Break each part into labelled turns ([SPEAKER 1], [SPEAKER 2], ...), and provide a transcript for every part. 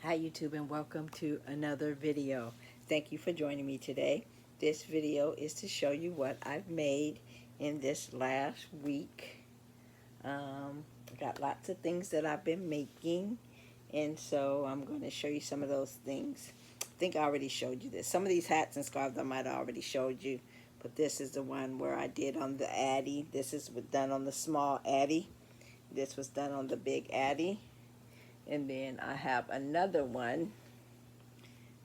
[SPEAKER 1] Hi YouTube, and welcome to another video. Thank you for joining me today. This video is to show you what I've made in this last week. I got lots of things that I've been making, and so I'm going to show you some of those things. I think I already showed you this. Some of these hats and scarves I might have already showed you, but this is the one where I did on the Addy. This is done on the small Addy. This was done on the big Addy. And then I have another one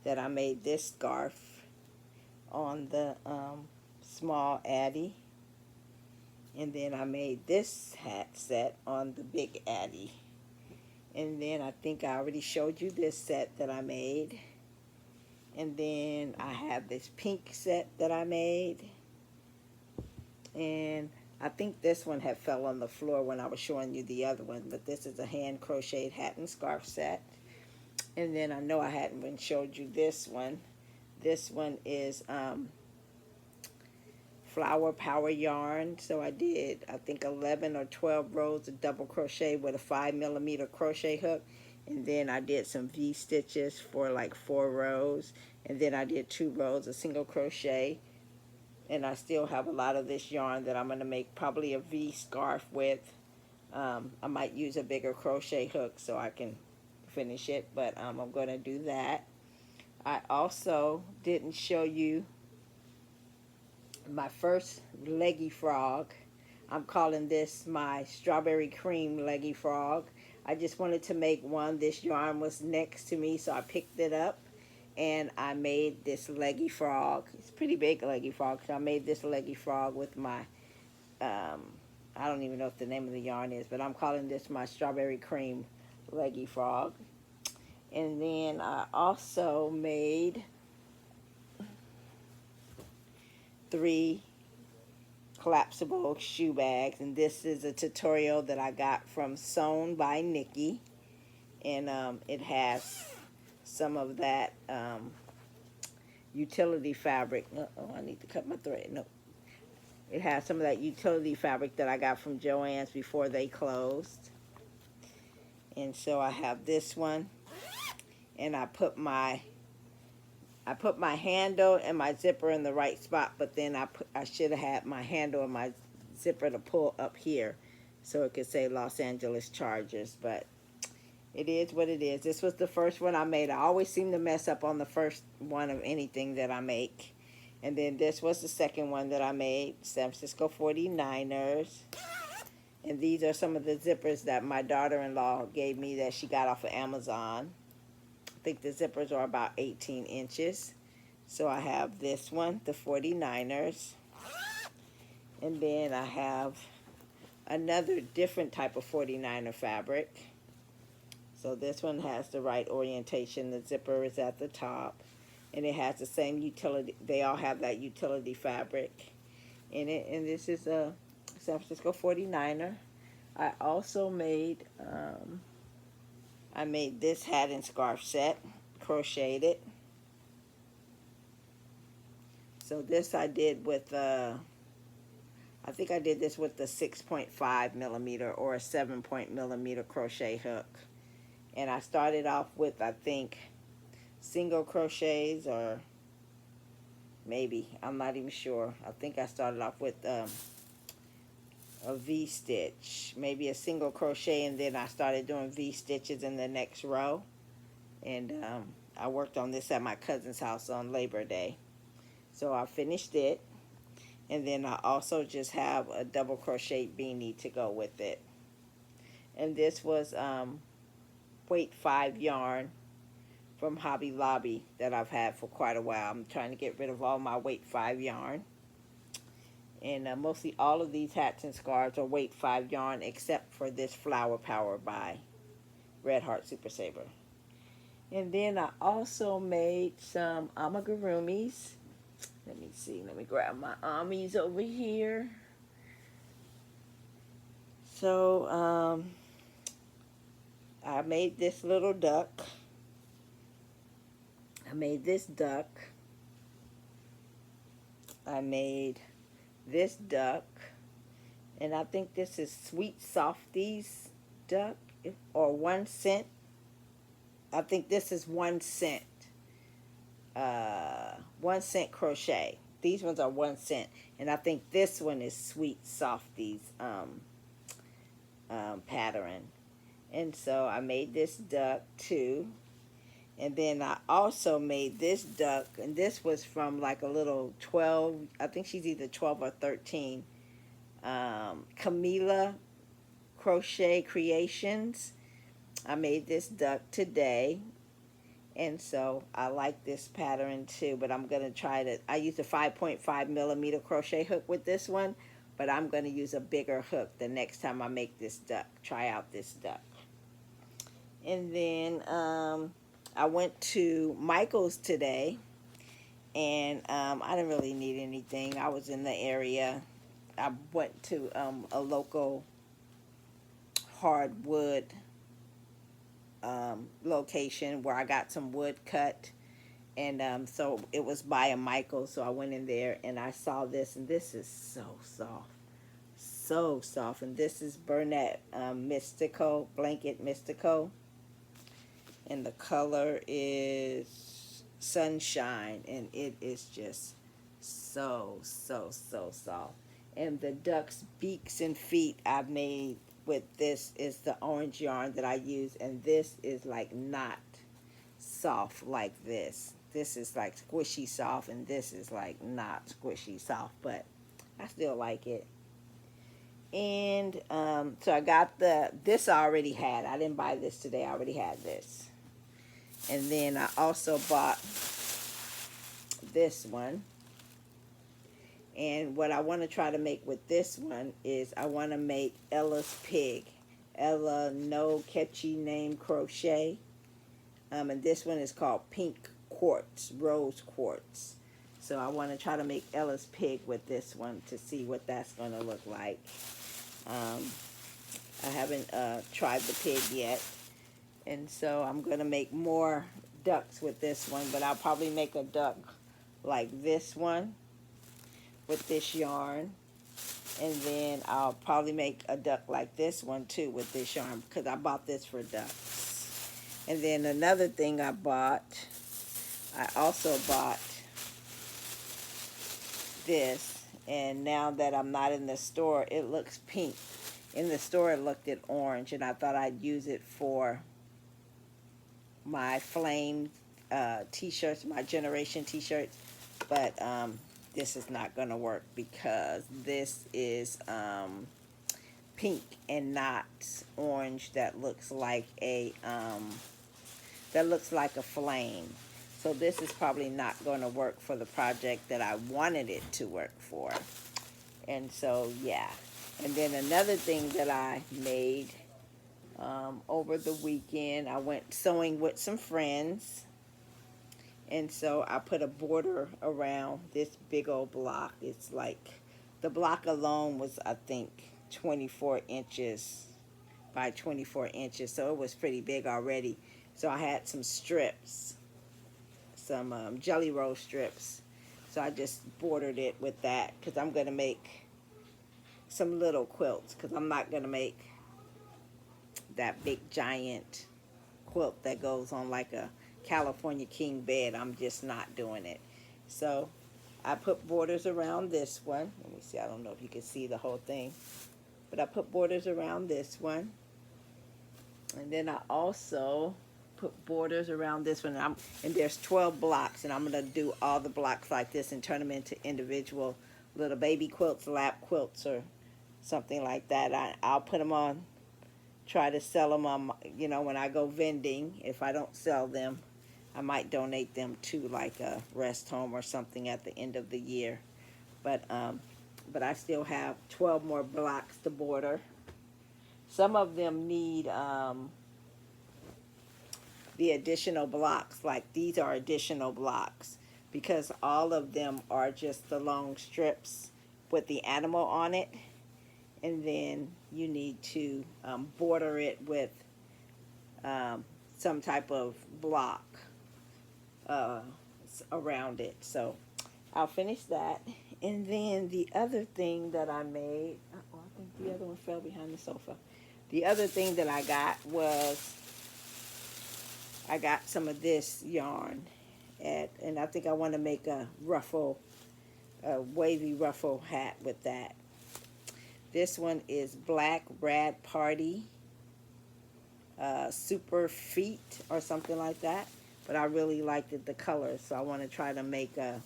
[SPEAKER 1] that I made this scarf on the small Addy. And then I made this hat set on the big Addy. And then I think I already showed you this set that I made. And then I have this pink set that I made. And I think this one had fell on the floor when I was showing you the other one. But this is a hand crocheted hat and scarf set. And then I know I hadn't even showed you this one. This one is flower power yarn. So I did, I think, 11 or 12 rows of double crochet with a 5mm crochet hook. And then I did some V stitches for like 4 rows. And then I did 2 rows of single crochet. And I still have a lot of this yarn that I'm going to make probably a V scarf with. I might use a bigger crochet hook so I can finish it, but I'm going to do that. I also didn't show you my first leggy frog. I'm calling this my strawberry cream leggy frog. I just wanted to make one. This yarn was next to me, so I picked it up and I made this leggy frog. It's a pretty big leggy frog. So I made this leggy frog with my I don't even know what the name of the yarn is, but I'm calling this my strawberry cream leggy frog. And then I also made 3 collapsible shoe bags, and this is a tutorial that I got from Sewn by Nikki, and it has some of that utility fabric. Oh, I need to cut my thread. No, it has some of that utility fabric that I got from Joann's before they closed. And so I have this one, and I put my handle and my zipper in the right spot, but then I should have had my handle and my zipper to pull up here so it could say Los Angeles Chargers, but it is what it is. This was the first one I made. I always seem to mess up on the first one of anything that I make. And then this was the second one that I made, San Francisco 49ers. And these are some of the zippers that my daughter-in-law gave me that she got off of Amazon. I think the zippers are about 18 inches. So I have this one, the 49ers. And then I have another different type of 49er fabric. So this one has the right orientation. The zipper is at the top. And it has the same utility. They all have that utility fabric in it. And this is a San Francisco 49er. I also made this hat and scarf set, crocheted it. So this I did with I think I did this with the 6.5mm or a 7mm crochet hook. And I started off with, I think, single crochets, or maybe, I'm not even sure. I think I started off with a V-stitch, maybe a single crochet, and then I started doing V-stitches in the next row. And I worked on this at my cousin's house on Labor Day. So I finished it, and then I also just have a double crochet beanie to go with it. And this was weight 5 yarn from Hobby Lobby that I've had for quite a while. I'm trying to get rid of all my weight 5 yarn. And mostly all of these hats and scarves are weight 5 yarn, except for this Flower Power by Red Heart Super Saver. And then I also made some amigurumis. Let me see. Let me grab my amis over here. So I made this little duck. I made this duck. I made this duck. And I think this is Sweet Softies duck, or 1 cent I think this is 1 cent, 1 cent crochet. These ones are 1 cent, and I think this one is Sweet Softies pattern. And so I made this duck too. And then I also made this duck, and this was from like a little 12, I think she's either 12 or 13, Camila Crochet Creations. I made this duck today, and so I like this pattern too, but I'm going to try to, I used a 5.5 millimeter crochet hook with this one, but I'm going to use a bigger hook the next time I make this duck, try out this duck. And then I went to Michael's today, and I didn't really need anything. I was in the area. I went to a local hardwood location where I got some wood cut, and so it was by a Michael. So I went in there and I saw this, and this is so soft, so soft. And this is Bernat Mystico blanket Mystico, and the color is Sunshine, and it is just so soft. And the duck's beaks and feet I've made with this is the orange yarn that I use, and this is like not soft like this. This is like squishy soft, and this is like not squishy soft, but I still like it. And so I got this I already had. I didn't buy this today. I already had this. And then I also bought this one. And what I want to try to make with this one is I want to make Ella's Pig. Ella No Catchy Name Crochet. And this one is called Pink Quartz, Rose Quartz. So I want to try to make Ella's Pig with this one to see what that's going to look like. I haven't tried the pig yet. And so I'm going to make more ducks with this one, but I'll probably make a duck like this one with this yarn. And then I'll probably make a duck like this one too with this yarn, because I bought this for ducks. And then another thing I also bought this, and now that I'm not in the store, it looks pink. In the store it looked at orange, and I thought I'd use it for my flame t-shirts, my generation t-shirts, but this is not going to work because this is pink and not orange that looks like a flame. So this is probably not going to work for the project that I wanted it to work for. And so yeah. And then another thing that I made over the weekend, I went sewing with some friends, and so I put a border around this big old block. It's like, the block alone was, I think, 24 inches by 24 inches, so it was pretty big already. So I had some strips, some jelly roll strips, so I just bordered it with that, because I'm going to make some little quilts, because I'm not going to make that big giant quilt that goes on like a California king bed. I'm just not doing it. So I put borders around this one. Let me see, I don't know if you can see the whole thing, but I put borders around this one. And then I also put borders around this one, and there's 12 blocks, and I'm going to do all the blocks like this and turn them into individual little baby quilts, lap quilts, or something like that. I'll put them on, try to sell them on, when I go vending. If I don't sell them, I might donate them to like a rest home or something at the end of the year. But I still have 12 more blocks to border. Some of them need the additional blocks, like these are additional blocks, because all of them are just the long strips with the animal on it. And then you need to border it with some type of block around it. So I'll finish that. And then the other thing that I made, I think the other one fell behind the sofa. The other thing that I got was I got some of this yarn and I think I want to make a ruffle, a wavy ruffle hat with that. This one is Black Rad Party Super Feet or something like that. But I really liked the colors, so I want to try to make a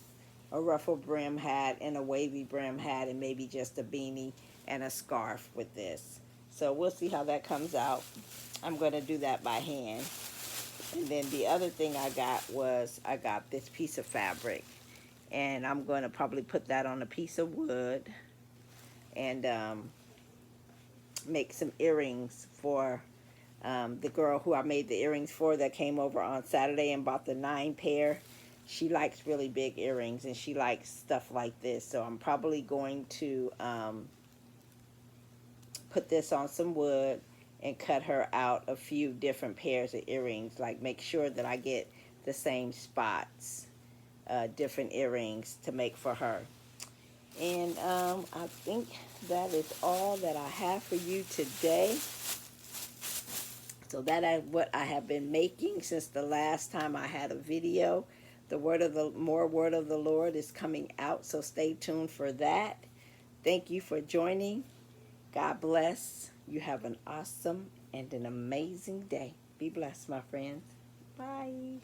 [SPEAKER 1] ruffle brim hat and a wavy brim hat and maybe just a beanie and a scarf with this. So we'll see how that comes out. I'm going to do that by hand. And then the other thing I got was I got this piece of fabric. And I'm going to probably put that on a piece of wood and make some earrings for the girl who I made the earrings for that came over on Saturday and bought the 9 pair. She likes really big earrings and she likes stuff like this. So I'm probably going to put this on some wood and cut her out a few different pairs of earrings. Like make sure that I get the same spots, different earrings to make for her. And I think that is all that I have for you today. So that is what I have been making since the last time I had a video. The more word of the Lord is coming out, so stay tuned for that. Thank you for joining. God bless. You have an awesome and an amazing day. Be blessed, my friends. Bye.